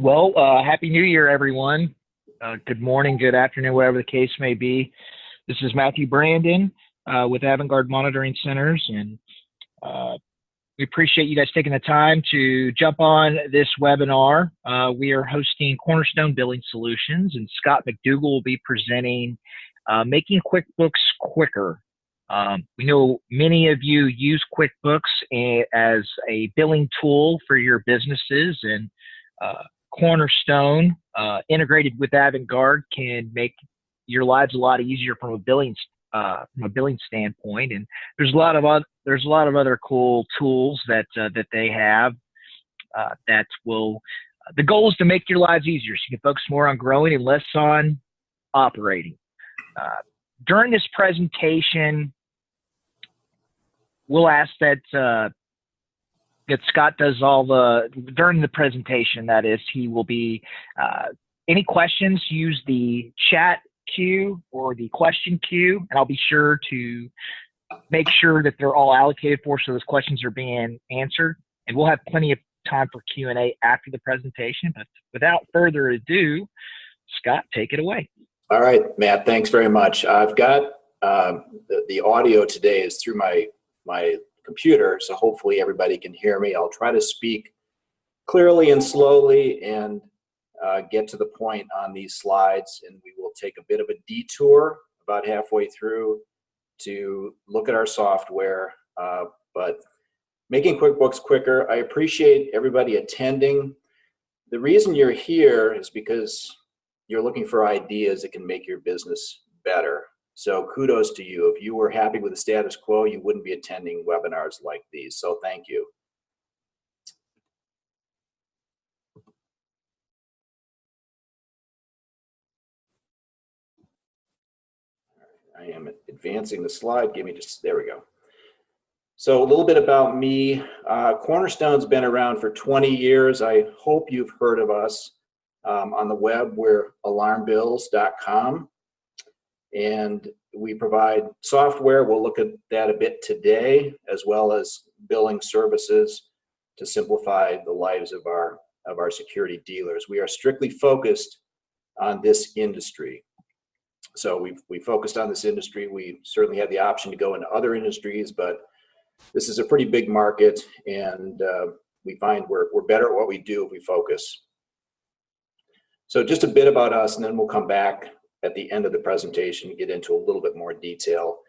Happy New Year, everyone. Good morning, good afternoon, whatever the case may be. This is Matthew Brandon with AvantGuard Monitoring Centers, and we appreciate you guys taking the time to jump on this webinar. We are hosting Cornerstone Billing Solutions, and Scott MacDougal will be presenting Making QuickBooks Quicker. We know many of you use QuickBooks as a billing tool for your businesses, and Cornerstone, integrated with AvantGuard, can make your lives a lot easier from a billing standpoint. And there's a lot of other cool tools that they have that will. The goal is to make your lives easier, so you can focus more on growing and less on operating. During this presentation, we'll ask that Scott does during the presentation, that is, he will be, any questions, use the chat queue or the question queue, and I'll be sure to make sure that they're all allocated for, so those questions are being answered. And we'll have plenty of time for Q&A after the presentation, but without further ado, Scott, take it away. All right, Matt, thanks very much. I've got the audio today is through my computer, so hopefully everybody can hear me. I'll try to speak clearly and slowly and get to the point on these slides, and we will take a bit of a detour about halfway through to look at our software, but making QuickBooks quicker. I appreciate everybody attending. The reason you're here is because you're looking for ideas that can make your business better. So kudos to you. If you were happy with the status quo, you wouldn't be attending webinars like these. So thank you. I am advancing the slide. There we go. So a little bit about me. Cornerstone's been around for 20 years. I hope you've heard of us. On the web, we're alarmbills.com. And we provide software. We'll look at that a bit today, as well as billing services to simplify the lives of our security dealers. We are strictly focused on this industry. So we focused on this industry. We certainly had the option to go into other industries, but this is a pretty big market, and we find we're better at what we do if we focus. So just a bit about us, and then we'll come back at the end of the presentation and get into a little bit more detail.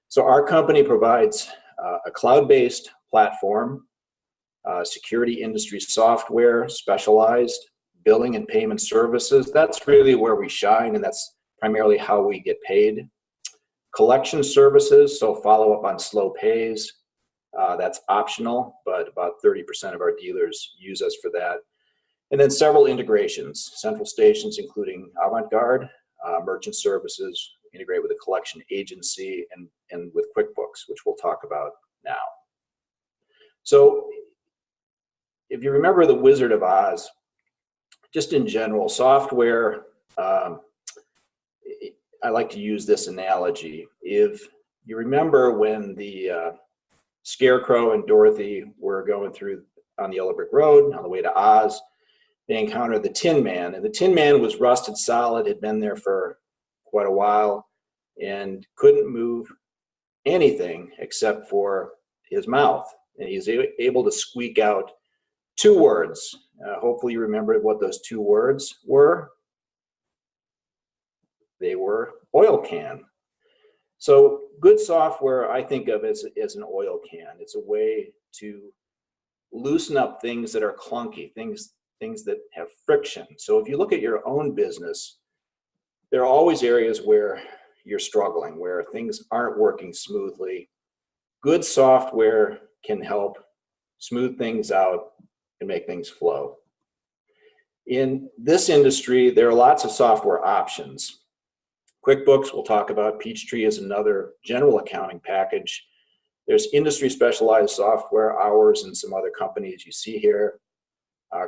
So our company provides a cloud-based platform, security industry software, specialized billing and payment services. That's really where we shine, and that's primarily how we get paid. Collection services, so follow up on slow pays. That's optional, but about 30% of our dealers use us for that. And then several integrations, central stations, including AvantGuard, merchant services, integrate with a collection agency, and with QuickBooks, which we'll talk about now. So if you remember the Wizard of Oz, just in general, software, I like to use this analogy. If you remember when the Scarecrow and Dorothy were going through on the Yellow Brick Road on the way to Oz, they encountered the Tin Man, and the Tin Man was rusted solid, had been there for quite a while, and couldn't move anything except for his mouth. And he's able to squeak out two words. Hopefully you remember what those two words were. They were oil can. So good software, I think of as an oil can. It's a way to loosen up things that are clunky, things that have friction. So if you look at your own business, there are always areas where you're struggling, where things aren't working smoothly. Good software can help smooth things out and make things flow. In this industry, there are lots of software options. QuickBooks we'll talk about. Peachtree is another general accounting package. There's industry specialized software, ours and some other companies you see here.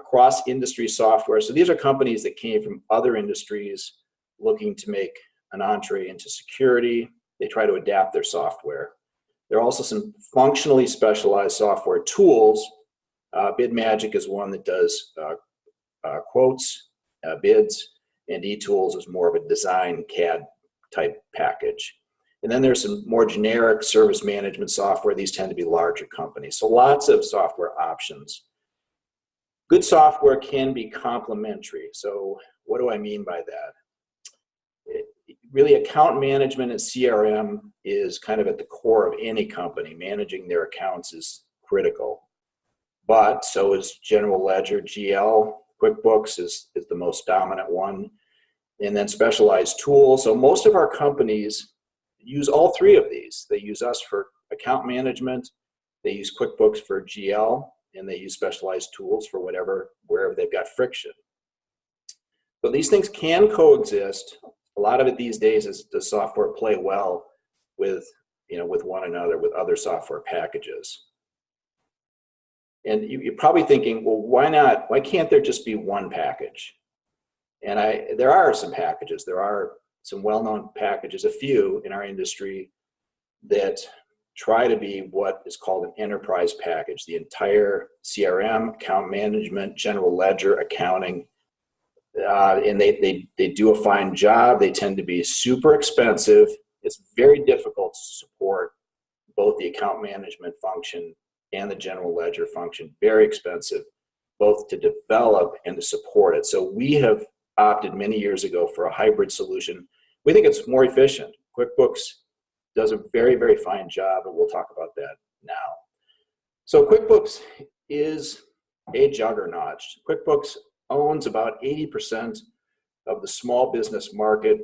Cross-industry software. So these are companies that came from other industries looking to make an entree into security. They try to adapt their software. There are also some functionally specialized software tools. BidMagic is one that does quotes, bids, and eTools is more of a design CAD type package. And then there's some more generic service management software. These tend to be larger companies. So lots of software options. Good software can be complementary. So what do I mean by that? Really, account management and CRM is kind of at the core of any company. Managing their accounts is critical. But so is General Ledger, GL. QuickBooks is the most dominant one. And then specialized tools. So most of our companies use all three of these. They use us for account management, they use QuickBooks for GL, and they use specialized tools for wherever they've got friction. So these things can coexist. A lot of it these days is, does software play well with one another, with other software packages? And you're probably thinking, well, why not? Why can't there just be one package? And there are some packages. There are some well-known packages, a few in our industry, that try to be what is called an enterprise package. The entire CRM, account management, general ledger, accounting, and they do a fine job. They tend to be super expensive. It's very difficult to support both the account management function and the general ledger function. Very expensive, both to develop and to support it. So we have opted many years ago for a hybrid solution. We think it's more efficient. QuickBooks does a very, very fine job, and we'll talk about that now. So QuickBooks is a juggernaut. QuickBooks owns about 80% of the small business market.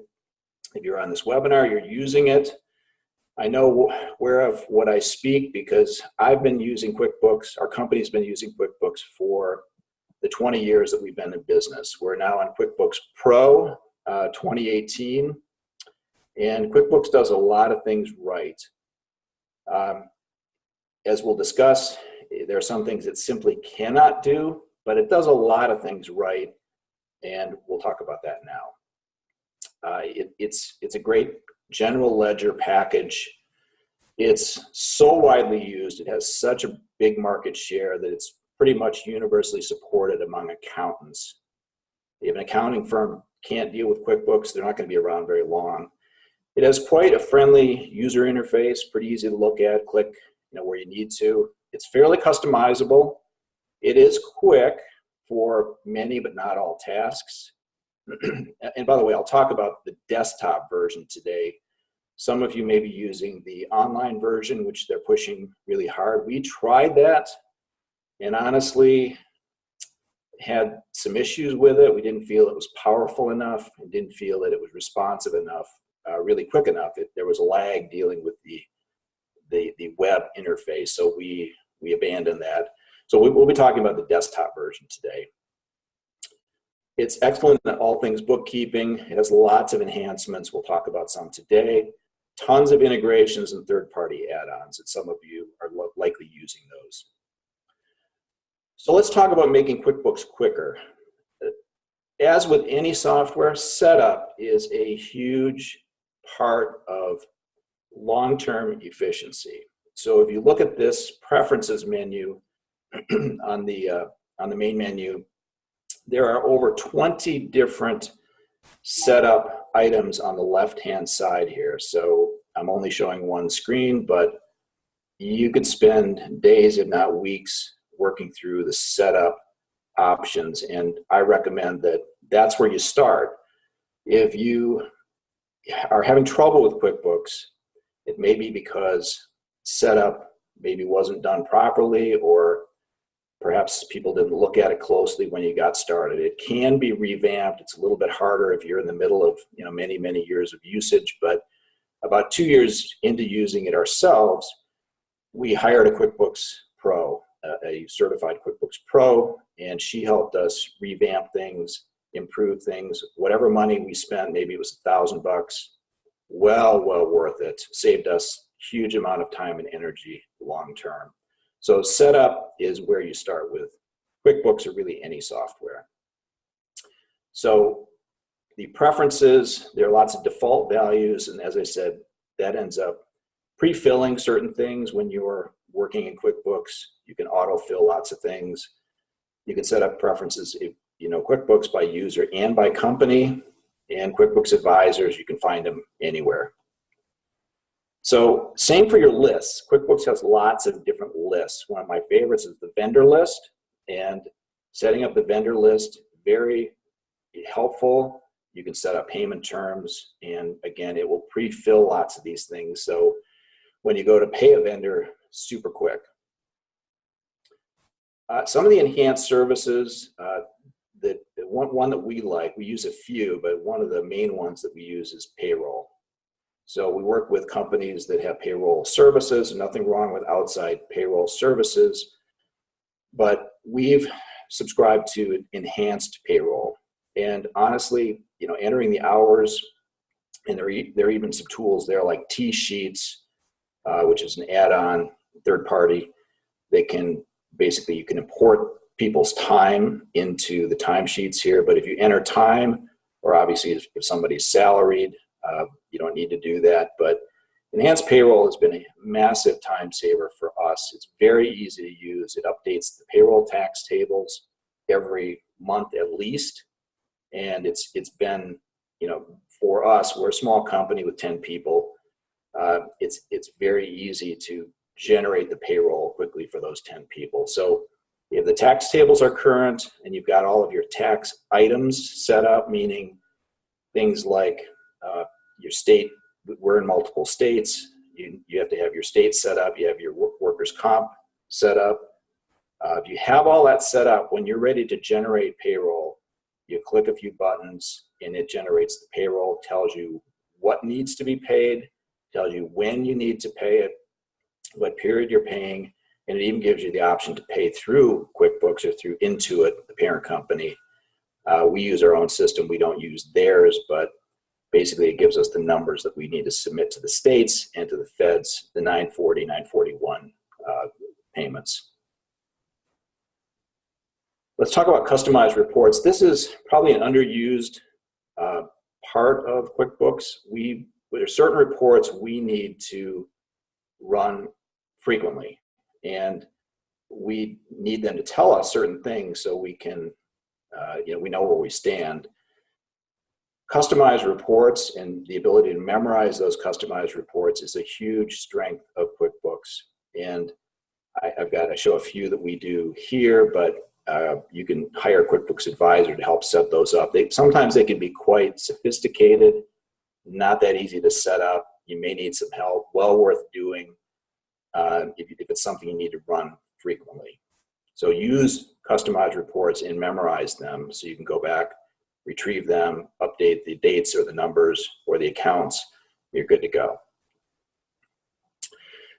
If you're on this webinar, you're using it. I know whereof what I speak because I've been using QuickBooks. Our company's been using QuickBooks for the 20 years that we've been in business. We're now on QuickBooks Pro 2018, and QuickBooks does a lot of things right. As we'll discuss, there are some things it simply cannot do, but it does a lot of things right, and we'll talk about that now. It's a great general ledger package. It's so widely used. It has such a big market share that it's pretty much universally supported among accountants. If an accounting firm can't deal with QuickBooks, they're not going to be around very long. It has quite a friendly user interface, pretty easy to look at, click where you need to. It's fairly customizable. It is quick for many but not all tasks. And by the way, I'll talk about the desktop version today. Some of you may be using the online version, which they're pushing really hard. We tried that and honestly had some issues with it. We didn't feel it was powerful enough. We didn't feel that it was responsive enough, really quick enough. There was a lag dealing with the web interface, so we abandoned that. So we'll be talking about the desktop version today. It's excellent at all things bookkeeping. It has lots of enhancements. We'll talk about some today. Tons of integrations and third-party add-ons, and some of you are likely using those. So let's talk about making QuickBooks quicker. As with any software, setup is a huge part of long-term efficiency. So if you look at this preferences menu on the main menu, there are over 20 different setup items on the left-hand side here. So I'm only showing one screen, but you could spend days, if not weeks, working through the setup options, and I recommend that that's where you start. If you are having trouble with QuickBooks, it may be because setup maybe wasn't done properly, or perhaps people didn't look at it closely when you got started. It can be revamped. It's a little bit harder if you're in the middle of many, many years of usage, but about 2 years into using it ourselves, we hired a QuickBooks Pro, a certified QuickBooks Pro, and she helped us revamp things, improve things. Whatever money we spent, maybe it was $1,000, well worth it. Saved us huge amount of time and energy long term. So setup is where you start with QuickBooks, or really any software. So the preferences, there are lots of default values, and as I said, that ends up pre-filling certain things. When you're working in QuickBooks, you can autofill lots of things. You can set up preferences QuickBooks by user and by company, and QuickBooks Advisors, you can find them anywhere. So same for your lists. QuickBooks has lots of different lists. One of my favorites is the vendor list, and setting up the vendor list, very helpful. You can set up payment terms, and again, it will pre-fill lots of these things. So when you go to pay a vendor, super quick. Some of the enhanced services, one that we like, we use a few, but one of the main ones that we use is Payroll. So we work with companies that have payroll services, nothing wrong with outside payroll services, but we've subscribed to enhanced payroll. And honestly, entering the hours, and there are even some tools there like T-Sheets, which is an add-on third party. They can basically, you can import people's time into the timesheets here, but if you enter time, or obviously if somebody's salaried, you don't need to do that. But enhanced payroll has been a massive time saver for us. It's very easy to use. It updates the payroll tax tables every month at least. And it's been, for us, we're a small company with 10 people. It's very easy to generate the payroll quickly for those 10 people. So if the tax tables are current and you've got all of your tax items set up, meaning things like your state, we're in multiple states, you have to have your state set up, you have your workers' comp set up. If you have all that set up, when you're ready to generate payroll, you click a few buttons and it generates the payroll, tells you what needs to be paid, tells you when you need to pay it, what period you're paying, and it even gives you the option to pay through QuickBooks or through Intuit, the parent company. We use our own system. We don't use theirs, but basically it gives us the numbers that we need to submit to the states and to the feds, the 940, 941 payments. Let's talk about customized reports. This is probably an underused part of QuickBooks. There are certain reports we need to run frequently, and we need them to tell us certain things so we can, we know where we stand. Customized reports and the ability to memorize those customized reports is a huge strength of QuickBooks. And I show a few that we do here, but you can hire a QuickBooks Advisor to help set those up. Sometimes they can be quite sophisticated, not that easy to set up. You may need some help, well worth doing if it's something you need to run frequently. So use customized reports and memorize them so you can go back, retrieve them, update the dates or the numbers or the accounts, you're good to go.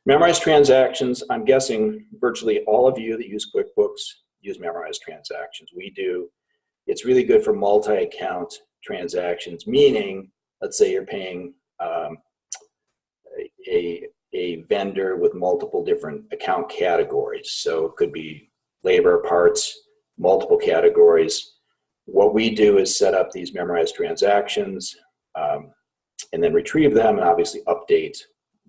Memorized transactions, I'm guessing virtually all of you that use QuickBooks use memorized transactions. We do. It's really good for multi-account transactions, meaning, let's say you're paying a vendor with multiple different account categories. So it could be labor, parts, multiple categories. What we do is set up these memorized transactions and then retrieve them and obviously update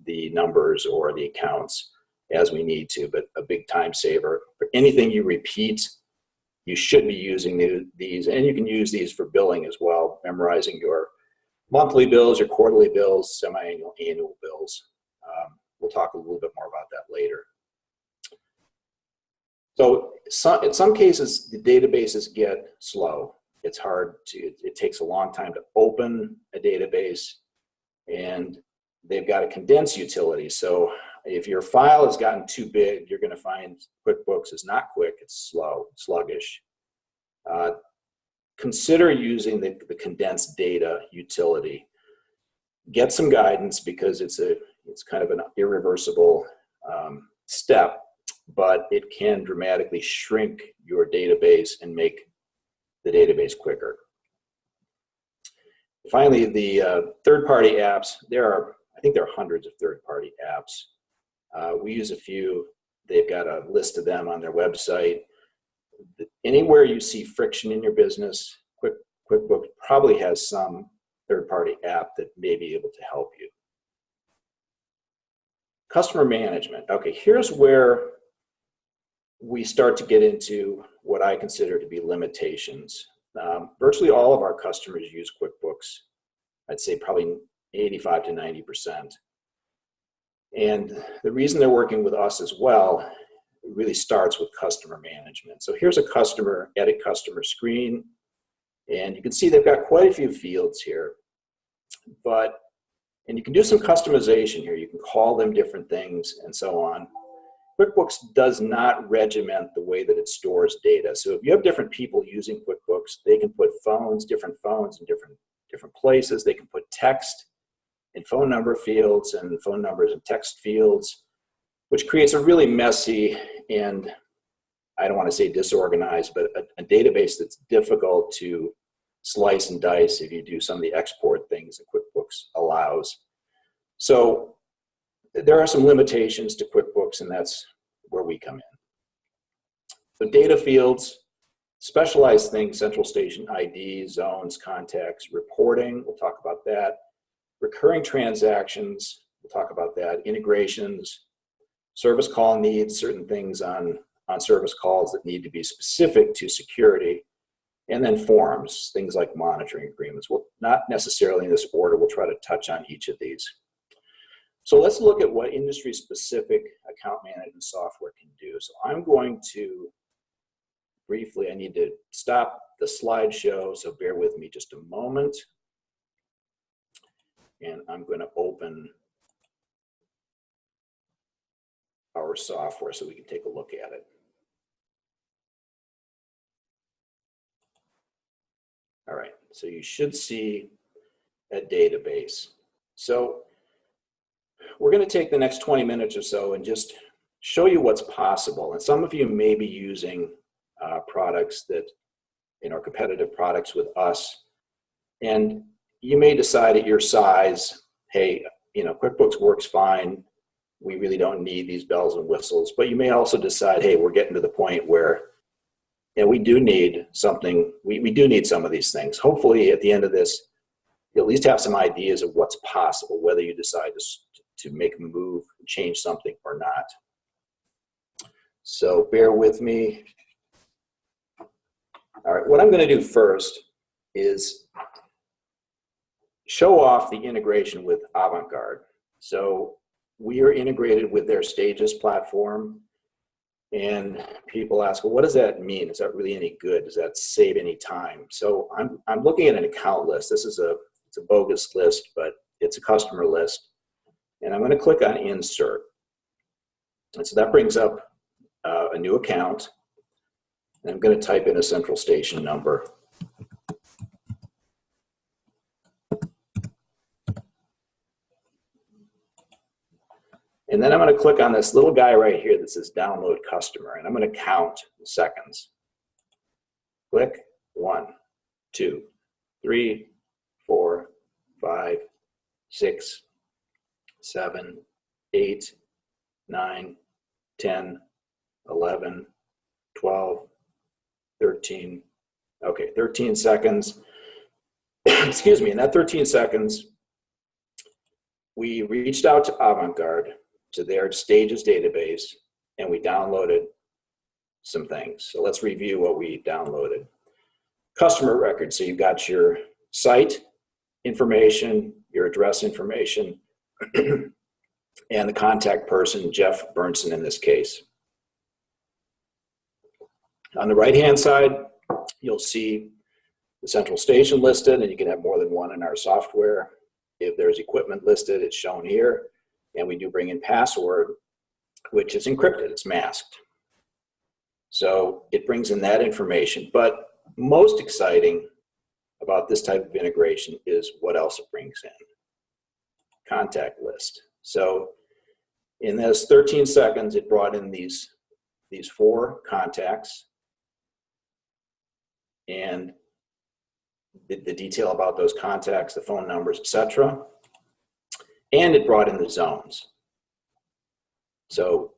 the numbers or the accounts as we need to, but a big time saver. For anything you repeat, you should be using these, and you can use these for billing as well, memorizing your monthly bills, your quarterly bills, semi-annual, annual bills. We'll talk a little bit more about that later. So in some cases, the databases get slow. It's hard it takes a long time to open a database, and they've got a condensed utility. So if your file has gotten too big, you're going to find QuickBooks is not quick, it's slow, sluggish. Consider using the condensed data utility. Get some guidance because it's kind of an irreversible step, but it can dramatically shrink your database and make the database quicker. Finally, the third-party apps, I think there are hundreds of third-party apps. We use a few. They've got a list of them on their website. Anywhere you see friction in your business, QuickBooks probably has some third-party app that may be able to help you. Customer management. Okay, here's where we start to get into what I consider to be limitations. Virtually all of our customers use QuickBooks. I'd say probably 85 to 90%. And the reason they're working with us as well really starts with customer management. So here's a customer, edit customer screen, and you can see they've got quite a few fields here. And you can do some customization here. You can call them different things and so on. QuickBooks does not regiment the way that it stores data. So if you have different people using QuickBooks, they can put different phones in different places. They can put text in phone number fields and phone numbers in text fields, which creates a really messy and, I don't want to say disorganized, but a database that's difficult to slice and dice if you do some of the export things that QuickBooks allows. So there are some limitations to QuickBooks, and that's where we come in. So data fields, specialized things, central station ID, zones, contacts, reporting, we'll talk about that. Recurring transactions, we'll talk about that. Integrations, service call needs, certain things on service calls that need to be specific to security. And then forms, things like monitoring agreements. Well, not necessarily in this order. We'll try to touch on each of these. So let's look at what industry-specific account management software can do. So I'm going to briefly, I need to stop the slideshow, so bear with me just a moment. And I'm going to open our software so we can take a look at it. All right, so you should see a database. So we're going to take the next 20 minutes or so and just show you what's possible. And some of you may be using products that, competitive products with us. And you may decide at your size, hey, QuickBooks works fine. We really don't need these bells and whistles. But you may also decide, hey, we're getting to the point where we do need something. We do need some of these things. Hopefully, at the end of this, you at least have some ideas of what's possible, whether you decide to make a move, change something or not. So bear with me. All right, what I'm going to do first is show off the integration with AvantGuard. So we are integrated with their Stages platform. And people ask, well, what does that mean? Is that really any good? Does that save any time? So I'm looking at an account list. This is it's a bogus list, but it's a customer list. And I'm going to click on Insert. And so that brings up a new account. And I'm going to type in a central station number. And then I'm going to click on this little guy right here that says Download Customer, and I'm going to count the seconds. Click 1, 2, 3, 4, 5, 6, 7, 8, 9, 10, 11, 12, 13. Okay, 13 seconds. Excuse me, in that 13 seconds, we reached out to AvantGuard, to their Stages database, and we downloaded some things. So let's review what we downloaded. Customer record, so you've got your site information, your address information, and the contact person, Jeff Burnson in this case. On the right-hand side, you'll see the central station listed, and you can have more than one in our software. If there's equipment listed, it's shown here. And we do bring in password, which is encrypted, it's masked. So it brings in that information. But most exciting about this type of integration is what else it brings in. Contact list. So in this 13 seconds, it brought in these 4 contacts and the detail about those contacts, the phone numbers, etc. And it brought in the zones. So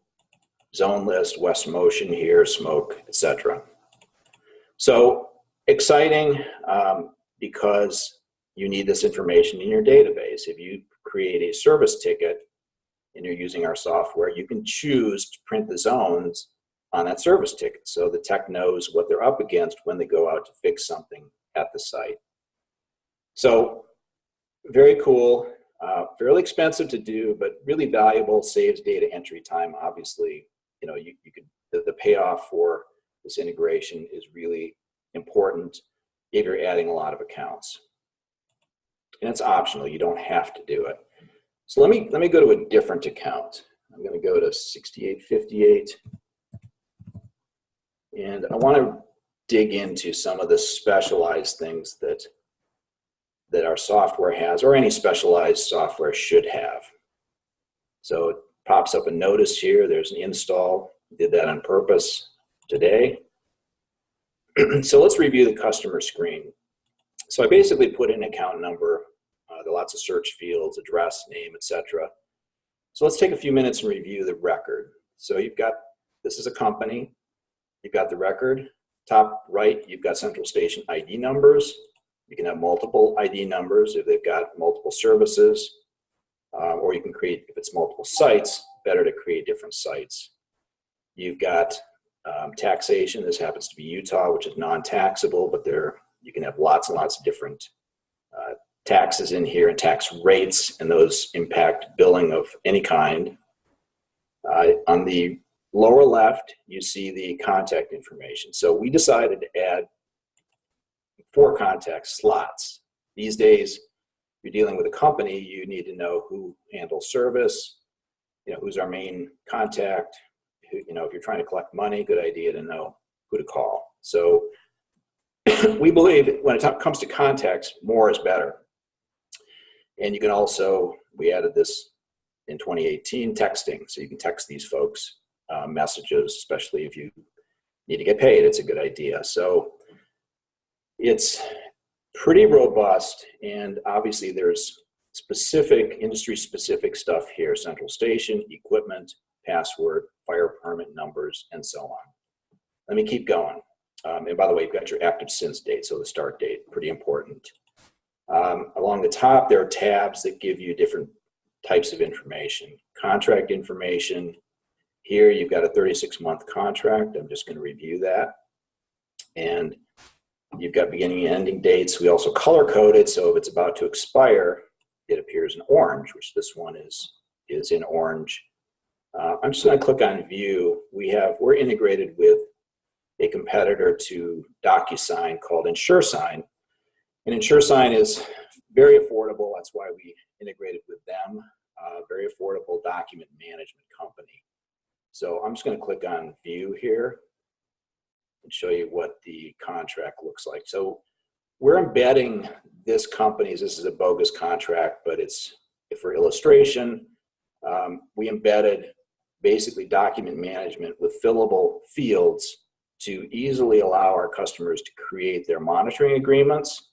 zone list, West Motion here, smoke, etc. So exciting because you need this information in your database. If you create a service ticket and you're using our software, you can choose to print the zones on that service ticket. So the tech knows what they're up against when they go out to fix something at the site. So very cool, fairly expensive to do, but really valuable, saves data entry time. Obviously, you know, you could, the payoff for this integration is really important if you're adding a lot of accounts. And it's optional, you don't have to do it. So let me go to a different account. I'm going to go to 6858. And I want to dig into some of the specialized things that our software has, or any specialized software should have. So it pops up a notice here. There's an install. Did that on purpose today. So let's review the customer screen. So I basically put in account number. There are lots of search fields, address, name, etc. So let's take a few minutes and review the record. So you've got, this is a company. You've got the record. Top right, you've got central station ID numbers. You can have multiple ID numbers if they've got multiple services, or you can create, if it's multiple sites, better to create different sites. You've got taxation. This happens to be Utah, which is non-taxable, but there you can have lots and lots of different taxes in here and tax rates, and those impact billing of any kind. On the lower left, you see the contact information. So we decided to add 4 contact slots. These days, if you're dealing with a company, you need to know who handles service, you know, who's our main contact, who, you know, if you're trying to collect money, good idea to know who to call. So we believe when it comes to contacts, more is better. And you can also, we added this in 2018, texting. So you can text these folks messages, especially if you need to get paid. It's a good idea. So it's pretty robust, and obviously there's specific, industry-specific stuff here: central station, equipment, password, fire permit numbers, and so on. Let me keep going. And by the way, you've got your active since date, so the start date, pretty important. Along the top, there are tabs that give you different types of information. Contract information. Here, you've got a 36-month contract. I'm just going to review that. And you've got beginning and ending dates. We also color coded, so if it's about to expire, it appears in orange, which this one is in orange. I'm just going to click on View. We're integrated with a competitor to DocuSign called InsureSign. And InsureSign is very affordable. That's why we integrated with them. Very affordable document management company. So I'm just going to click on View here and show you what the contract looks like. So we're embedding this company's, this is a bogus contract, but it's for illustration. We embedded basically document management with fillable fields to easily allow our customers to create their monitoring agreements,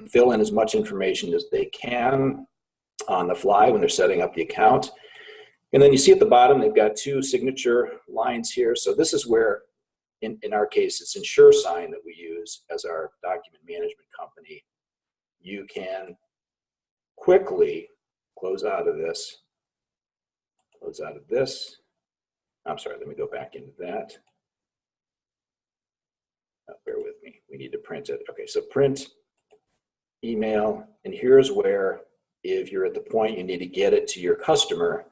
fill in as much information as they can on the fly when they're setting up the account. And then you see at the bottom, they've got 2 signature lines here. So this is where, in our case, it's InsureSign that we use as our document management company. You can quickly close out of this. I'm sorry, let me go back into that. Bear with me, we need to print it. Okay, so print, email, and here's where, if you're at the point you need to get it to your customer,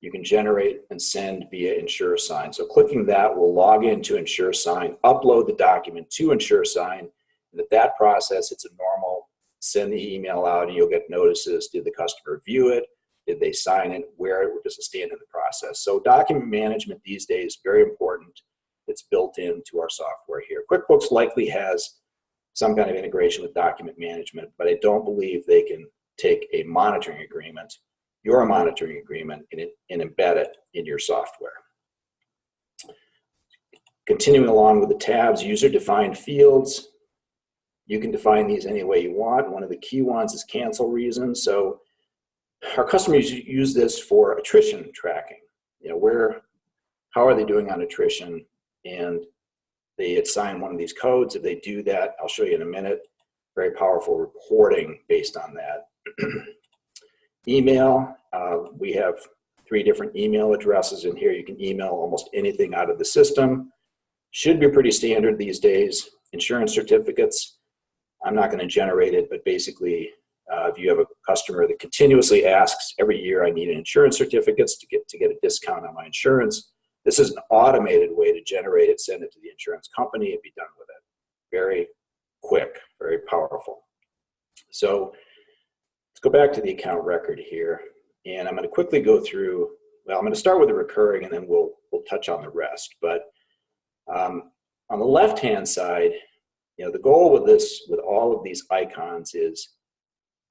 you can generate and send via InsureSign. So clicking that will log into InsureSign, upload the document to InsureSign, and at that process, it's a normal send the email out and you'll get notices. Did the customer view it? Did they sign it? Where does it stand in the process? So document management these days, very important. It's built into our software here. QuickBooks likely has some kind of integration with document management, but I don't believe they can take a monitoring agreement, your monitoring agreement, and embed it in your software. Continuing along with the tabs, user-defined fields. You can define these any way you want. One of the key ones is cancel reasons. So our customers use this for attrition tracking. You know, how are they doing on attrition? And they assign one of these codes. If they do that, I'll show you in a minute, very powerful reporting based on that. Email, we have 3 different email addresses in here. You can email almost anything out of the system. Should be pretty standard these days. Insurance certificates, I'm not going to generate it, but basically, if you have a customer that continuously asks every year, I need an insurance certificates to get a discount on my insurance, this is an automated way to generate it, send it to the insurance company, and be done with it. Very quick, very powerful. So let's go back to the account record here, and I'm going to quickly go through. Well, I'm going to start with the recurring, and then we'll touch on the rest. But on the left-hand side, the goal with this, with all of these icons, is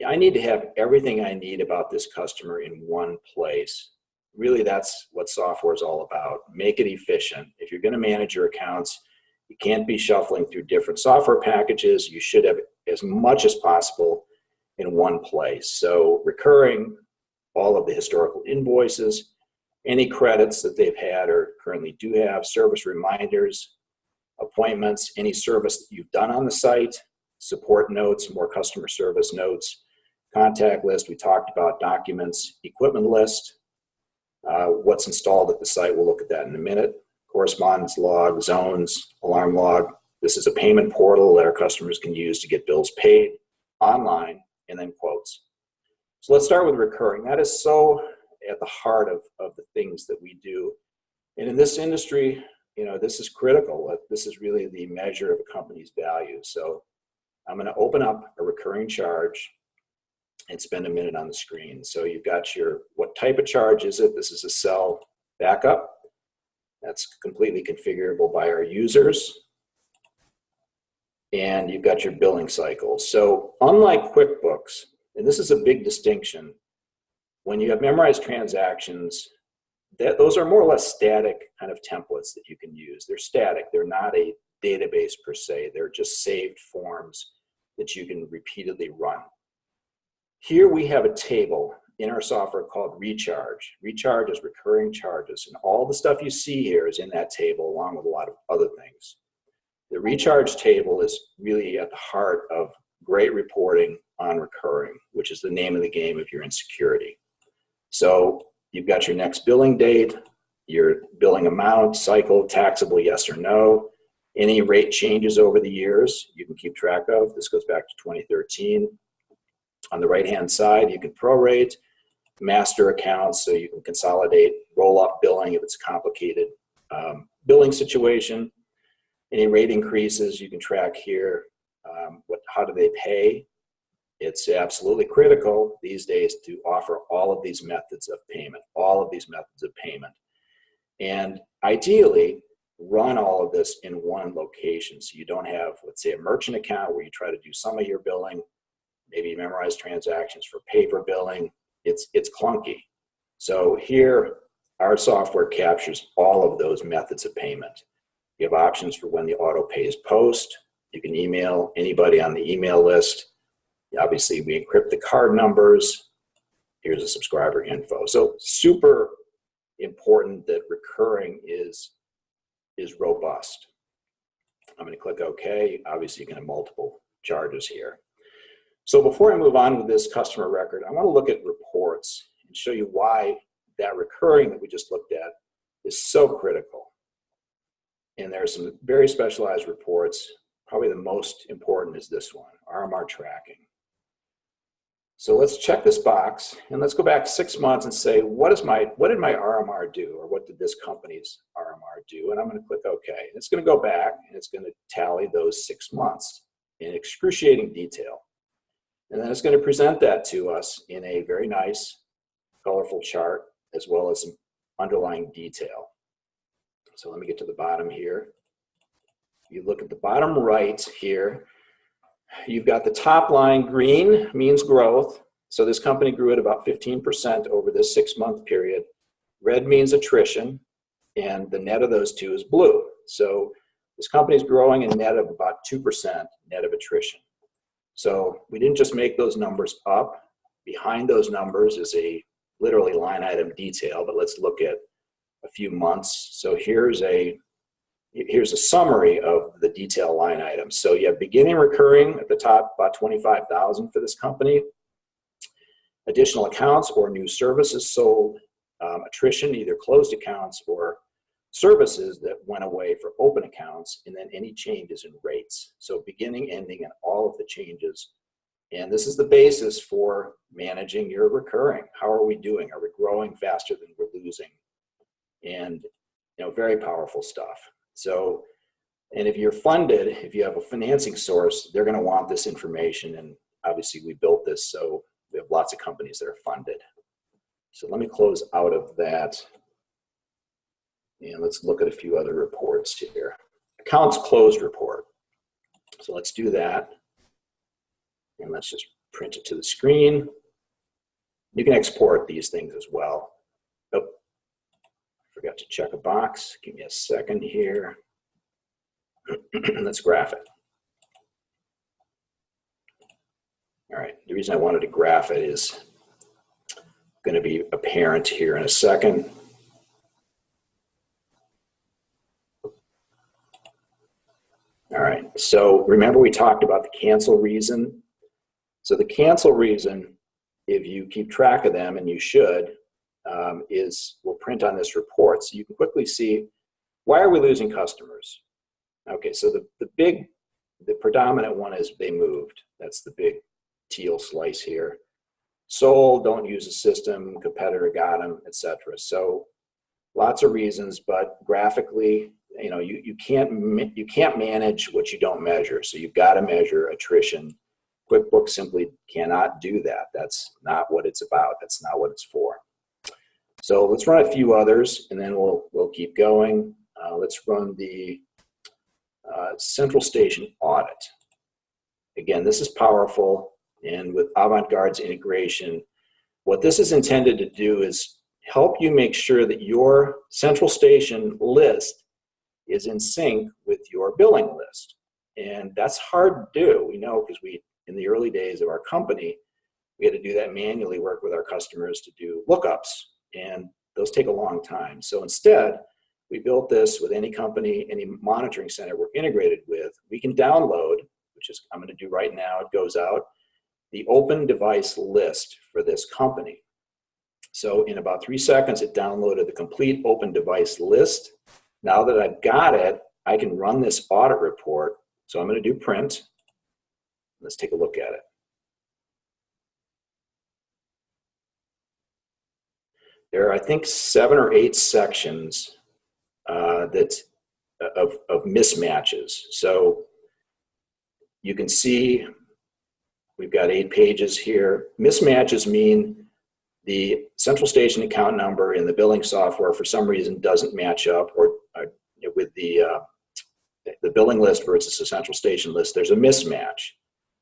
I need to have everything I need about this customer in one place. Really, that's what software is all about. Make it efficient. If you're going to manage your accounts, you can't be shuffling through different software packages. You should have as much as possible in one place. So recurring, all of the historical invoices, any credits that they've had or currently do have, service reminders, appointments, any service that you've done on the site, support notes, more customer service notes, contact list, we talked about, documents, equipment list, what's installed at the site, we'll look at that in a minute, correspondence log, zones, alarm log. This is a payment portal that our customers can use to get bills paid online, and then quotes. So let's start with recurring. That is so at the heart of the things that we do. And in this industry, this is critical. This is really the measure of a company's value. So I'm going to open up a recurring charge and spend a minute on the screen. So you've got what type of charge is it? This is a cell backup. That's completely configurable by our users. And you've got your billing cycle. So unlike QuickBooks, and this is a big distinction, when you have memorized transactions, those are more or less static kind of templates that you can use. They're static. They're not a database per se. They're just saved forms that you can repeatedly run. Here we have a table in our software called Recharge. Recharge is recurring charges, and all the stuff you see here is in that table along with a lot of other things. The Recharge table is really at the heart of great reporting on recurring, which is the name of the game if you're in security. So you've got your next billing date, your billing amount, cycle, taxable, yes or no. Any rate changes over the years you can keep track of. This goes back to 2013. On the right-hand side, you can prorate, master accounts, so you can consolidate, roll up billing if it's a complicated billing situation. Any rate increases you can track here. How do they pay? It's absolutely critical these days to offer all of these methods of payment, And ideally, run all of this in one location. So you don't have, let's say, a merchant account where you try to do some of your billing, maybe memorize transactions for paper billing. It's clunky. So here, our software captures all of those methods of payment. You have options for when the auto pays post. You can email anybody on the email list. Obviously, we encrypt the card numbers. Here's a subscriber info. So super important that recurring is robust. I'm going to click OK. Obviously, you can have multiple charges here. So before I move on with this customer record, I want to look at reports and show you why that recurring that we just looked at is so critical. And there are some very specialized reports. Probably the most important is this one, RMR tracking. So let's check this box and let's go back 6 months and say, what did my RMR do, or what did this company's RMR do? And I'm going to click OK. And it's going to go back and it's going to tally those 6 months in excruciating detail. And then it's going to present that to us in a very nice, colorful chart, as well as some underlying detail. So let me get to the bottom here. You look at the bottom right here, you've got the top line green means growth. So this company grew at about 15% over this 6 month period. Red means attrition, and the net of those two is blue. So this company is growing a net of about 2% net of attrition. So we didn't just make those numbers up. Behind those numbers is a literally line item detail, but let's look at a few months. So here's a summary of the detail line items. So you have beginning recurring at the top, about 25,000 for this company. Additional accounts or new services sold, attrition, either closed accounts or services that went away for open accounts, and then any changes in rates. So beginning, ending, and all of the changes. And this is the basis for managing your recurring. How are we doing? Are we growing faster than we're losing? And, very powerful stuff. So, and if you're funded, if you have a financing source, they're going to want this information. And obviously we built this, so we have lots of companies that are funded. So let me close out of that. And let's look at a few other reports here. Accounts closed report. So let's do that. And let's just print it to the screen. You can export these things as well. Oh, forgot to check a box. Give me a second here. Let's graph it. All right, the reason I wanted to graph it is going to be apparent here in a second. All right, so remember we talked about the cancel reason. So the cancel reason, if you keep track of them, and you should, we'll print on this report. So you can quickly see, why are we losing customers? Okay, so the predominant one is they moved. That's the big teal slice here. Sold, don't use the system, competitor got them, etc. So lots of reasons, but graphically, you can't manage what you don't measure. So you've got to measure attrition. QuickBooks simply cannot do that. That's not what it's about. That's not what it's for. So let's run a few others, and then we'll keep going. Let's run the Central Station Audit. Again, this is powerful, and with AvantGuard's integration, what this is intended to do is help you make sure that your Central Station list is in sync with your billing list. And that's hard to do, we know, because in the early days of our company, we had to do that manually, work with our customers to do lookups, and those take a long time. So instead, we built this with any company, any monitoring center we're integrated with. We can download, which is I'm going to do right now, it goes out, the open device list for this company. So in about 3 seconds, it downloaded the complete open device list. Now that I've got it, I can run this audit report. So I'm going to do print. Let's take a look at it. There are, I think, 7 or 8 sections of mismatches. So you can see we've got 8 pages here. Mismatches mean the Central Station account number in the billing software for some reason doesn't match up or with the billing list versus the Central Station list. There's a mismatch.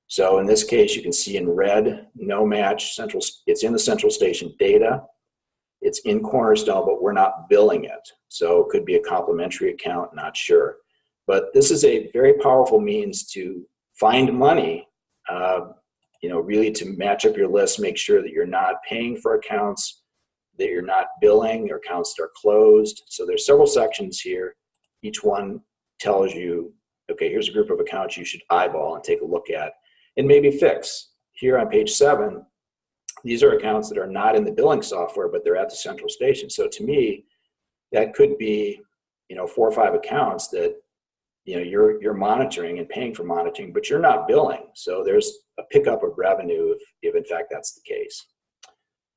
So in this case, you can see in red, no match. It's in the Central Station data. It's in Cornerstone, but we're not billing it. So it could be a complementary account, not sure. But this is a very powerful means to find money, really to match up your list, make sure that you're not paying for accounts, that you're not billing, your accounts that are closed. So there's several sections here. Each one tells you, okay, here's a group of accounts you should eyeball and take a look at and maybe fix. Here on page 7, these are accounts that are not in the billing software, but they're at the Central Station. So to me, that could be, 4 or 5 accounts that, you're monitoring and paying for monitoring, but you're not billing. So there's a pickup of revenue if in fact that's the case.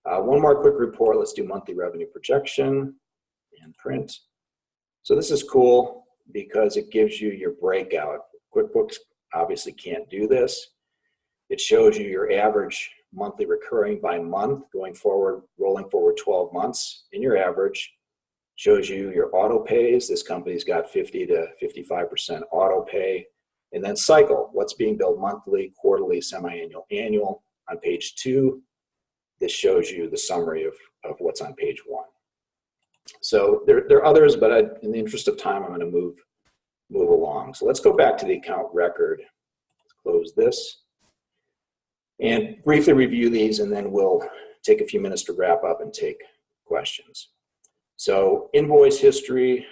One more quick report. Let's do monthly revenue projection and print. So this is cool because it gives you your breakout. QuickBooks obviously can't do this. It shows you your average monthly recurring by month going forward, rolling forward 12 months in your average. Shows you your auto pays. This company's got 50 to 55% auto pay. And then cycle, what's being billed monthly, quarterly, semi-annual, annual. On page 2, this shows you the summary of what's on page 1. So there are others, but in the interest of time, I'm going to move along. So let's go back to the account record. Let's close this and briefly review these, and then we'll take a few minutes to wrap up and take questions. So invoice history,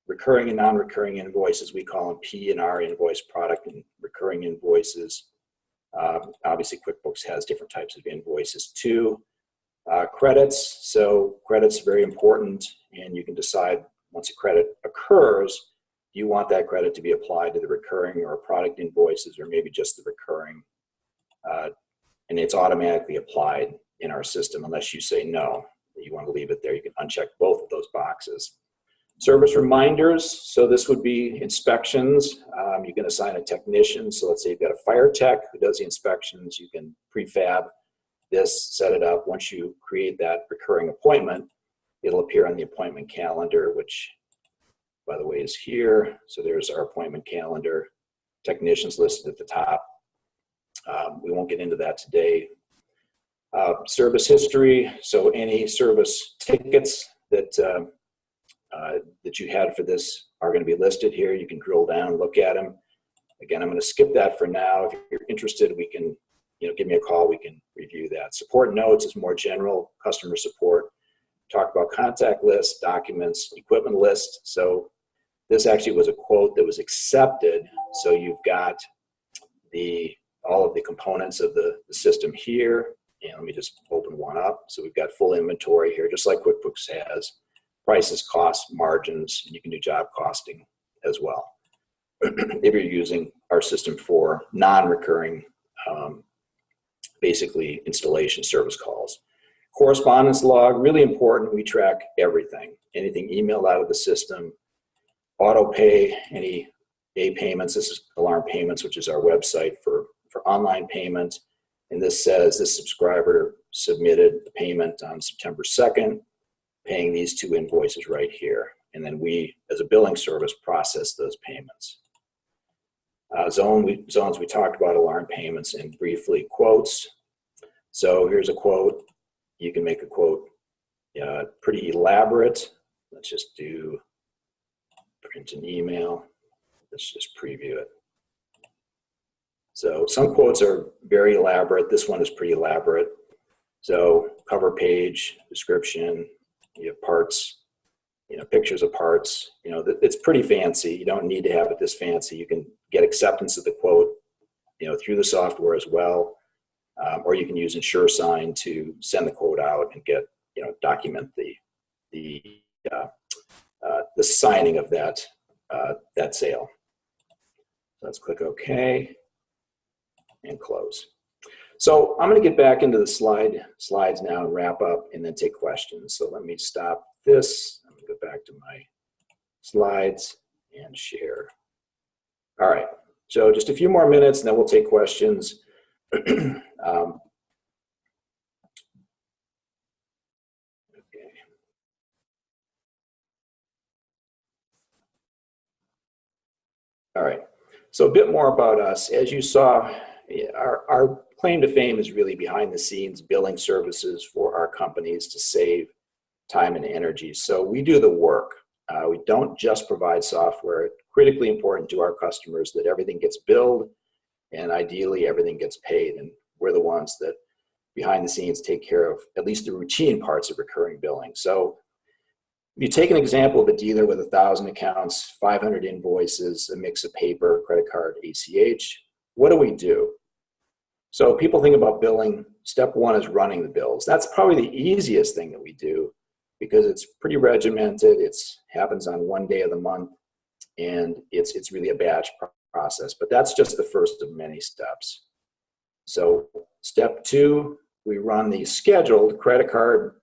recurring and non-recurring invoices, we call them P and R invoice, product and recurring invoices. Obviously, QuickBooks has different types of invoices too. Credits, so credits are very important, and you can decide once a credit occurs, do you want that credit to be applied to the recurring or product invoices, or maybe just the recurring, and it's automatically applied in our system unless you say no, you want to leave it there. You can uncheck both of those boxes. Service reminders, so this would be inspections. You can assign a technician, so let's say you've got a fire tech who does the inspections, you can prefab this, set it up. Once you create that recurring appointment, it'll appear on the appointment calendar, which, by the way, is here. So there's our appointment calendar. Technicians listed at the top. We won't get into that today. Service history, so any service tickets that that you had for this are going to be listed here. You can drill down and look at them. Again, I'm going to skip that for now. If you're interested, we can, give me a call. We can review that. Support notes is more general customer support. Talk about contact lists, documents, equipment lists. So this actually was a quote that was accepted. So you've got all of the components of the system here. And let me just open one up. So we've got full inventory here, just like QuickBooks has. Prices, costs, margins, and you can do job costing as well. If you're using our system for non-recurring, basically installation service calls. Correspondence log, really important. We track everything. Anything emailed out of the system, auto pay, any payments. This is Alarm Payments, which is our website for online payment. And this says this subscriber submitted the payment on September 2nd, paying these two invoices right here. And then we, as a billing service, process those payments. Zones, we talked about alarm payments and briefly quotes. So here's a quote. You can make a quote pretty elaborate. Let's just do print an email. Let's just preview it. So some quotes are very elaborate. This one is pretty elaborate. So cover page, description, you have parts, pictures of parts. It's pretty fancy. You don't need to have it this fancy. You can get acceptance of the quote, through the software as well, or you can use InsureSign to send the quote out and get, document the signing of that sale. Let's click OK and close. So I'm going to get back into the slides now and wrap up and then take questions. So let me stop this. I'm going to go back to my slides and share. All right. So just a few more minutes and then we'll take questions. Okay. All right. So a bit more about us. As you saw, our claim to fame is really behind the scenes billing services for our companies to save time and energy. So we do the work. We don't just provide software. It's critically important to our customers that everything gets billed and ideally everything gets paid. And we're the ones that behind the scenes take care of at least the routine parts of recurring billing. So if you take an example of a dealer with 1,000 accounts, 500 invoices, a mix of paper, credit card, ACH, what do? So people think about billing. Step one is running the bills. That's probably the easiest thing that we do because it's pretty regimented. It happens on one day of the month, and it's really a batch process. But that's just the first of many steps. So step two, we run the scheduled credit card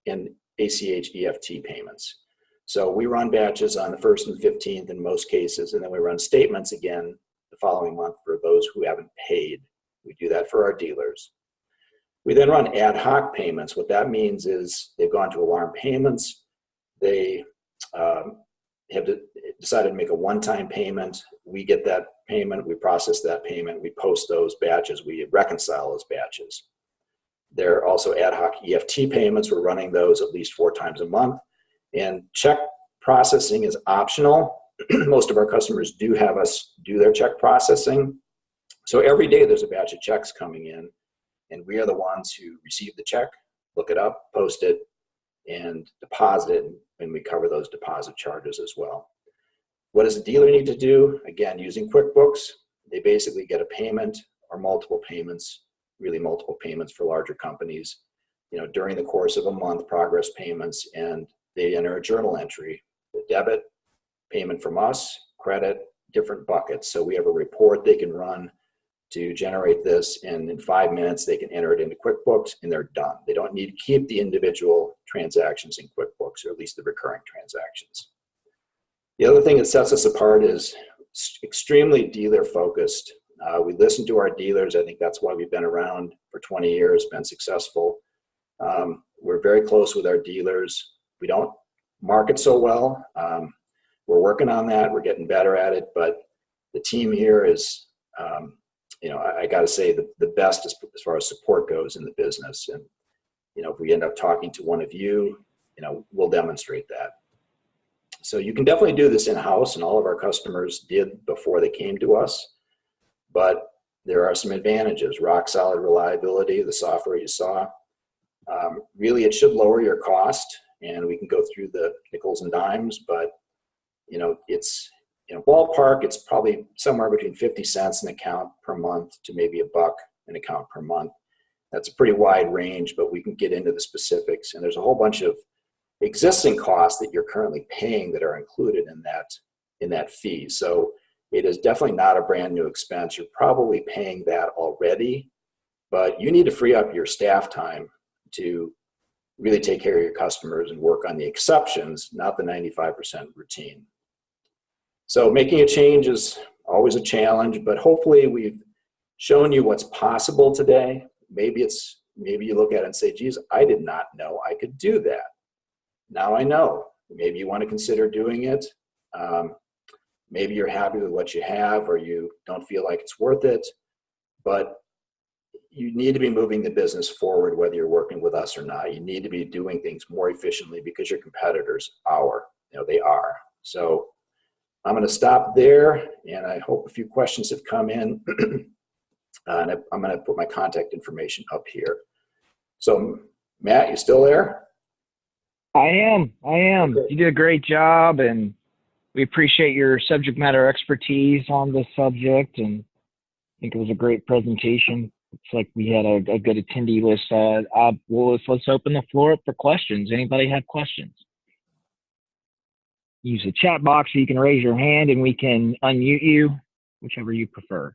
and ACH EFT payments. So we run batches on the 1st and 15th in most cases, and then we run statements again the following month for those who haven't paid. We do that for our dealers. We then run ad hoc payments. What that means is they've gone to Alarm Payments. They have decided to make a one-time payment. We get that payment. We process that payment. We post those batches. We reconcile those batches. There are also ad hoc EFT payments. We're running those at least 4 times a month. And check processing is optional. Most of our customers do have us do their check processing. So every day there's a batch of checks coming in, and we are the ones who receive the check, look it up, post it, and deposit it, and we cover those deposit charges as well. What does a dealer need to do? Again, using QuickBooks, they basically get a payment or multiple payments, really multiple payments for larger companies. during the course of a month, progress payments, and they enter a journal entry, the debit, payment from us, credit, different buckets. So we have a report they can run to generate this, and in 5 minutes they can enter it into QuickBooks and they're done. They don't need to keep the individual transactions in QuickBooks, or at least the recurring transactions. The other thing that sets us apart is extremely dealer focused. We listen to our dealers. I think that's why we've been around for 20 years, been successful. We're very close with our dealers. We don't market so well. We're working on that. We're getting better at it, but the team here is, I got to say, the best as far as support goes in the business. And, if we end up talking to one of you, we'll demonstrate that. So you can definitely do this in-house, and all of our customers did before they came to us. But there are some advantages: rock solid reliability, the software you saw. Really, it should lower your cost, and we can go through the nickels and dimes, but it's ballpark, it's probably somewhere between 50 cents an account per month to maybe $1 an account per month. That's a pretty wide range, but we can get into the specifics. And there's a whole bunch of existing costs that you're currently paying that are included in that fee. So it is definitely not a brand new expense. You're probably paying that already, but you need to free up your staff time to really take care of your customers and work on the exceptions, not the 95% routine. So making a change is always a challenge, but hopefully we've shown you what's possible today. Maybe you look at it and say, geez, I did not know I could do that. Now I know. Maybe you want to consider doing it. Maybe you're happy with what you have, or you don't feel like it's worth it, but you need to be moving the business forward, whether you're working with us or not. You need to be doing things more efficiently because your competitors they are. So I'm going to stop there, and I hope a few questions have come in. And I'm going to put my contact information up here. So Matt, you still there? I am. Okay. You did a great job, and we appreciate your subject matter expertise on this subject, and I think it was a great presentation. It's like we had a good attendee list. Let's open the floor up for questions. Anybody have questions? Use the chat box so you can raise your hand and we can unmute you, whichever you prefer.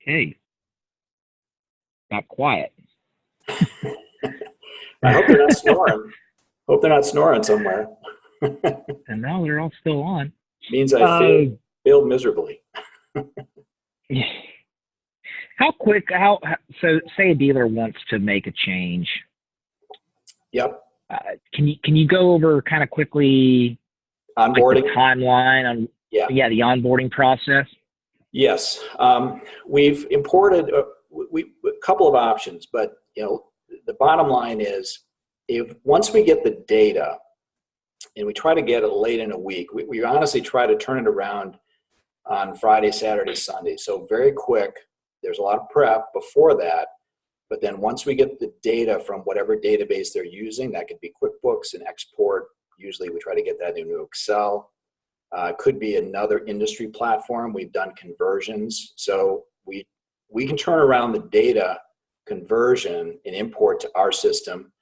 Okay. Got quiet. I hope they're not snoring. Hope they're not snoring somewhere. And now they're all still on. Means I failed miserably. How quick, so say a dealer wants to make a change. Yep. Can you go over kind of quickly onboarding, like the timeline on the onboarding process? Yes. We've imported a couple of options, but the bottom line is, once we get the data and we try to get it late in a week, we honestly try to turn it around on Friday, Saturday, Sunday. So very quick. There's a lot of prep before that, but then once we get the data from whatever database they're using, that could be QuickBooks and export. Usually we try to get that into Excel. Could be another industry platform. We've done conversions. So we can turn around the data conversion and import to our system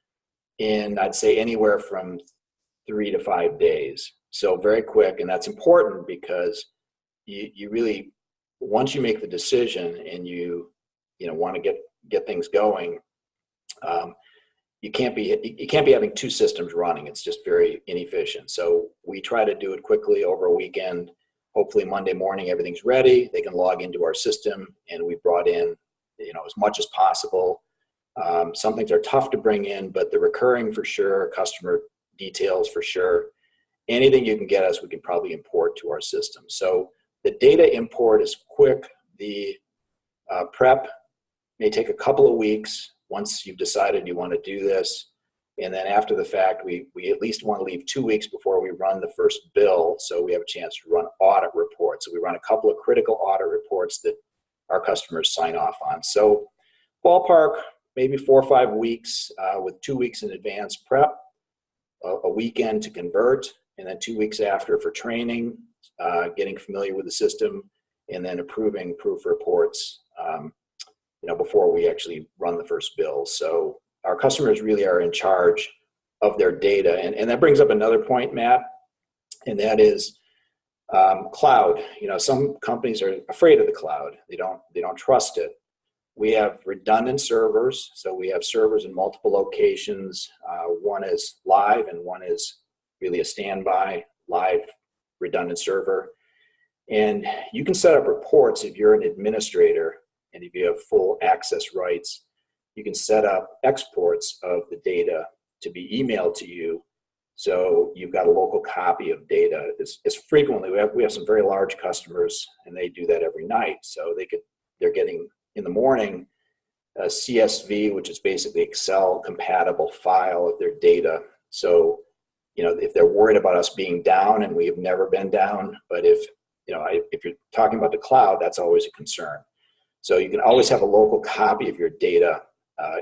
in, I'd say, anywhere from 3 to 5 days. So very quick, and that's important because you really, once you make the decision and you want to get things going, you can't be having two systems running. It's just very inefficient. So we try to do it quickly over a weekend. Hopefully Monday morning everything's ready. They can log into our system, and we brought in as much as possible. Some things are tough to bring in, but the recurring for sure, customer details for sure. Anything you can get us, we can probably import to our system. So the data import is quick. The prep may take a couple of weeks once you've decided you want to do this. And then after the fact, we at least want to leave 2 weeks before we run the first bill, so we have a chance to run audit reports. So we run a couple of critical audit reports that our customers sign off on. So ballpark, maybe 4 or 5 weeks with 2 weeks in advance prep, a weekend to convert, and then 2 weeks after for training, getting familiar with the system, and then approving proof reports, before we actually run the first bill. So our customers really are in charge of their data. And that brings up another point, Matt, and that is cloud. Some companies are afraid of the cloud. They don't trust it. We have redundant servers. So we have servers in multiple locations. One is live and one is really a standby live redundant server. And you can set up reports if you're an administrator and if you have full access rights. You can set up exports of the data to be emailed to you. So you've got a local copy of data. It's frequently, we have some very large customers and they do that every night. So they're getting in the morning a CSV, which is basically Excel compatible file of their data. So, if they're worried about us being down, and we have never been down, but if you're talking about the cloud, that's always a concern. So you can always have a local copy of your data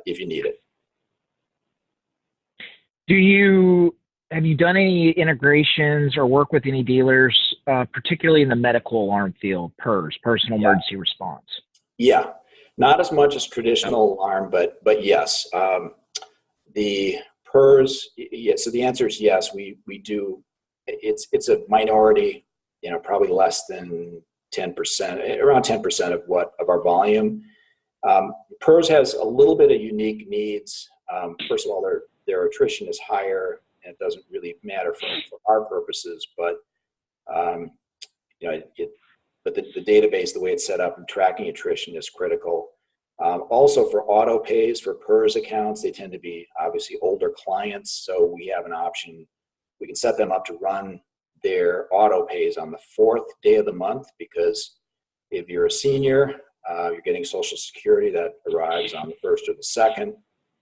if you need it. Have you done any integrations or work with any dealers, particularly in the medical alarm field, PERS, personal emergency response? Yeah, not as much as traditional alarm, but yes. The PERS, so the answer is yes, we do. It's a minority, probably less than 10%, around 10% of our volume. PERS has a little bit of unique needs. First of all, their attrition is higher, and it doesn't really matter for our purposes, but the database, the way it's set up and tracking attrition is critical. Also for auto pays for PERS accounts, they tend to be obviously older clients, so we have an option. We can set them up to run their auto pays on the 4th day of the month, because if you're a senior, you're getting Social Security that arrives on the 1st or the 2nd.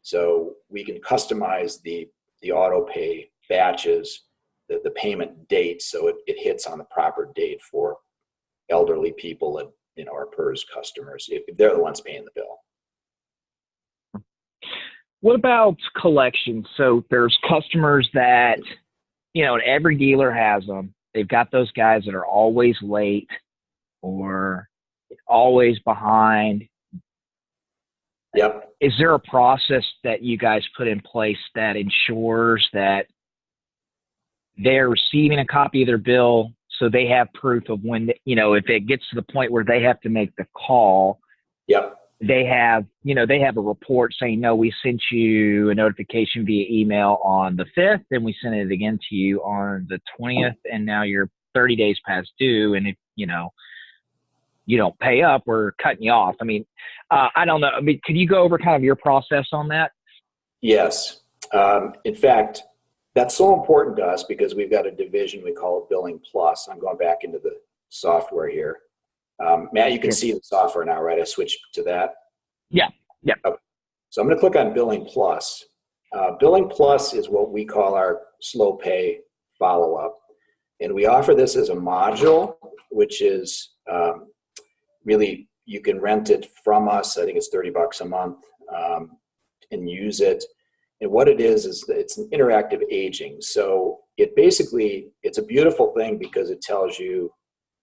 So we can customize the auto pay batches, the payment date, so it hits on the proper date for elderly people and our PERS customers, if they're the ones paying the bill. What about collections? So there's customers that, every dealer has them. They've got those guys that are always late or always behind. Yep. Is there a process that you guys put in place that ensures that they're receiving a copy of their bill, so they have proof of when, if it gets to the point where they have to make the call, yep, they have a report saying, no, we sent you a notification via email on the 5th, and we sent it again to you on the 20th, and now you're 30 days past due, and if, you don't pay up, we're cutting you off. I mean, I don't know. I mean, could you go over kind of your process on that? Yes. In fact, that's so important to us because we've got a division we call it Billing Plus. I'm going back into the software here. Matt, you can see the software now, right? I switched to that. Yeah. Yeah. Okay. So I'm going to click on Billing Plus. Billing Plus is what we call our slow pay follow-up. And we offer this as a module, which is really, you can rent it from us. I think it's $30 a month, and use it. And what it is that it's an interactive aging. So it's a beautiful thing because it tells you,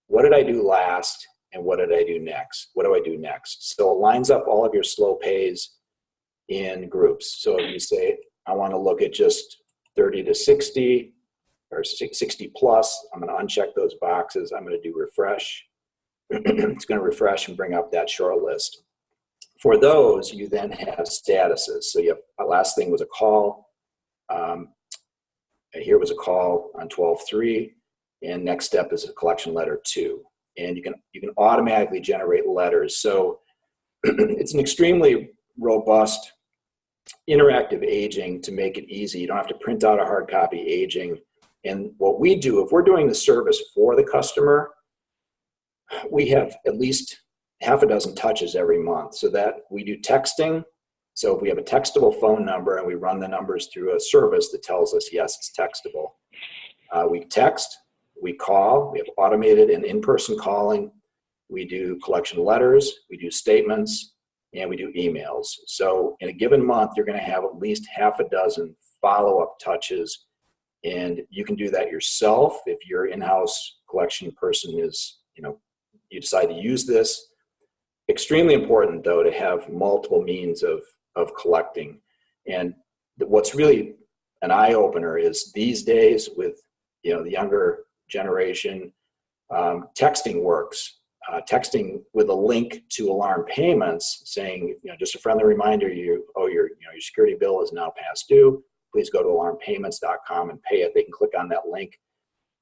what did I do last and what did I do next? What do I do next? So it lines up all of your slow pays in groups. So if you say, I want to look at just 30 to 60 or 60 plus, I'm going to uncheck those boxes. I'm going to do refresh. It's going to refresh and bring up that short list. For those, you then have statuses. So you have, last thing was a call. Here was a call on 12/3, and next step is a collection letter 2. And you can automatically generate letters. So it's an extremely robust interactive aging to make it easy. You don't have to print out a hard copy aging. And what we do, if we're doing the service for the customer, we have at least half a dozen touches every month, so that we do texting. So if we have a textable phone number and we run the numbers through a service that tells us, yes, it's textable. We text, we call, we have automated and in-person calling. We do collection letters, we do statements, and we do emails. So in a given month, you're going to have at least half a dozen follow-up touches, and you can do that yourself if your in-house collection person is, you decide to use this. Extremely important, though, to have multiple means of collecting. And what's really an eye-opener is these days with the younger generation, texting works. Texting with a link to Alarm Payments saying, just a friendly reminder, your security bill is now past due. Please go to alarmpayments.com and pay it. They can click on that link.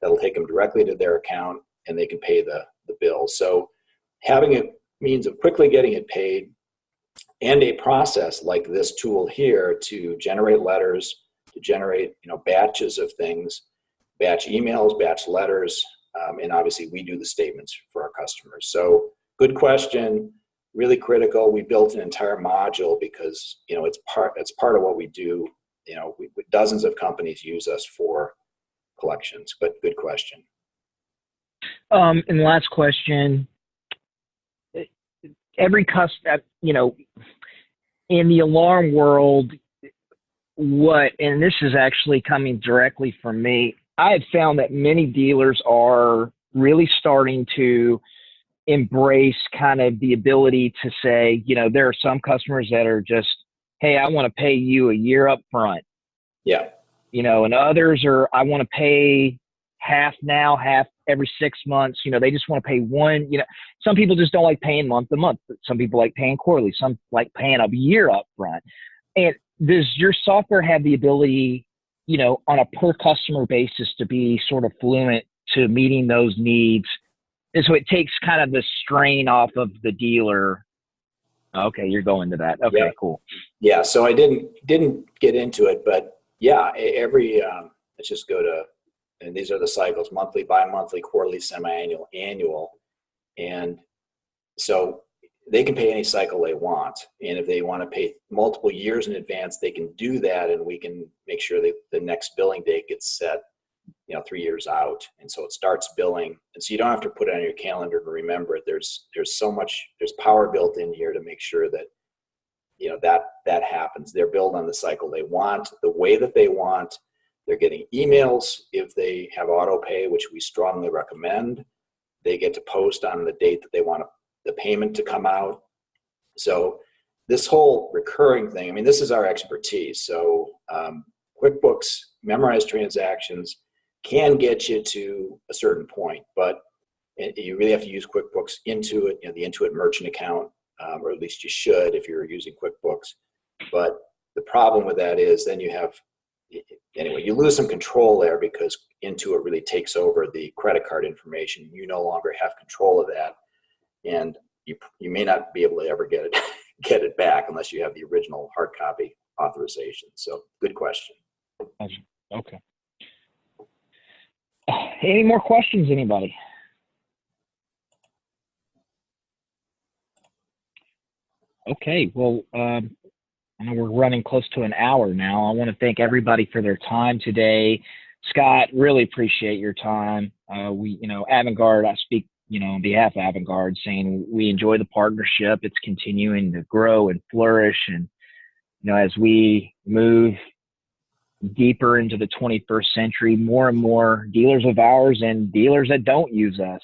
That'll take them directly to their account, and they can pay the bill. So having a means of quickly getting it paid and a process like this tool here to generate letters, to generate batches of things, batch emails, batch letters, and obviously we do the statements for our customers. So good question, really critical. We built an entire module because it's part of what we do. Dozens of companies use us for collections, but good question. And the last question, every customer, in the alarm world, and this is actually coming directly from me, I have found that many dealers are really starting to embrace kind of the ability to say, there are some customers that are just, hey, I want to pay you a year up front. Yeah. And others are, I want to pay half now, half every 6 months. They just want to pay one. Some people just don't like paying month to month. Some people like paying quarterly. Some like paying a year up front. And does your software have the ability, on a per customer basis to be sort of fluent to meeting those needs? And so it takes kind of the strain off of the dealer. Okay, you're going to that. Okay, yeah. Cool. Yeah, so I didn't get into it, but yeah, every let's just go to, and these are the cycles: monthly, bi-monthly, quarterly, semi-annual, annual. And so they can pay any cycle they want. And if they want to pay multiple years in advance, they can do that, and we can make sure that the next billing date gets set 3 years out. And so it starts billing. And so you don't have to put it on your calendar to remember it. There's power built in here to make sure that that happens. They're billed on the cycle they want, the way that they want. They're getting emails if they have auto pay, which we strongly recommend. They get to post on the date that they want the payment to come out. So this whole recurring thing, this is our expertise. So QuickBooks, memorized transactions can get you to a certain point, but you really have to use QuickBooks Intuit, the Intuit merchant account, or at least you should if you're using QuickBooks. But the problem with that is then you lose some control there because Intuit really takes over the credit card information. You no longer have control of that, and you may not be able to ever get it back unless you have the original hard copy authorization. So good question. Okay. Any more questions, anybody? Okay, well, I know we're running close to an hour now. I want to thank everybody for their time today. Scott, really appreciate your time. AvantGuard, I speak, on behalf of AvantGuard, saying we enjoy the partnership. It's continuing to grow and flourish. And, as we move deeper into the 21st century, more and more dealers of ours and dealers that don't use us,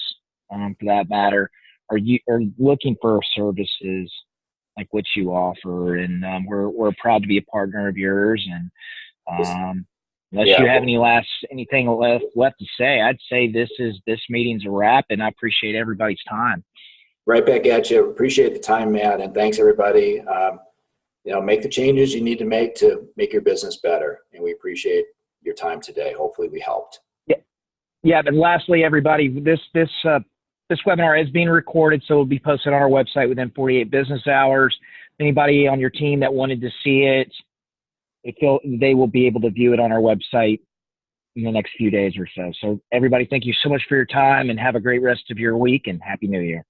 for that matter, are looking for services like what you offer, and we're proud to be a partner of yours. And unless you have anything left to say, I'd say this meeting's a wrap, and I appreciate everybody's time. Right back at you. Appreciate the time, Matt, and thanks everybody. Make the changes you need to make your business better, and we appreciate your time today. Hopefully, we helped. Yeah. But lastly, everybody, this webinar is being recorded, so it'll be posted on our website within 48 business hours. Anybody on your team that wanted to see it, they will be able to view it on our website in the next few days or so. So everybody, thank you so much for your time, and have a great rest of your week, and Happy New Year.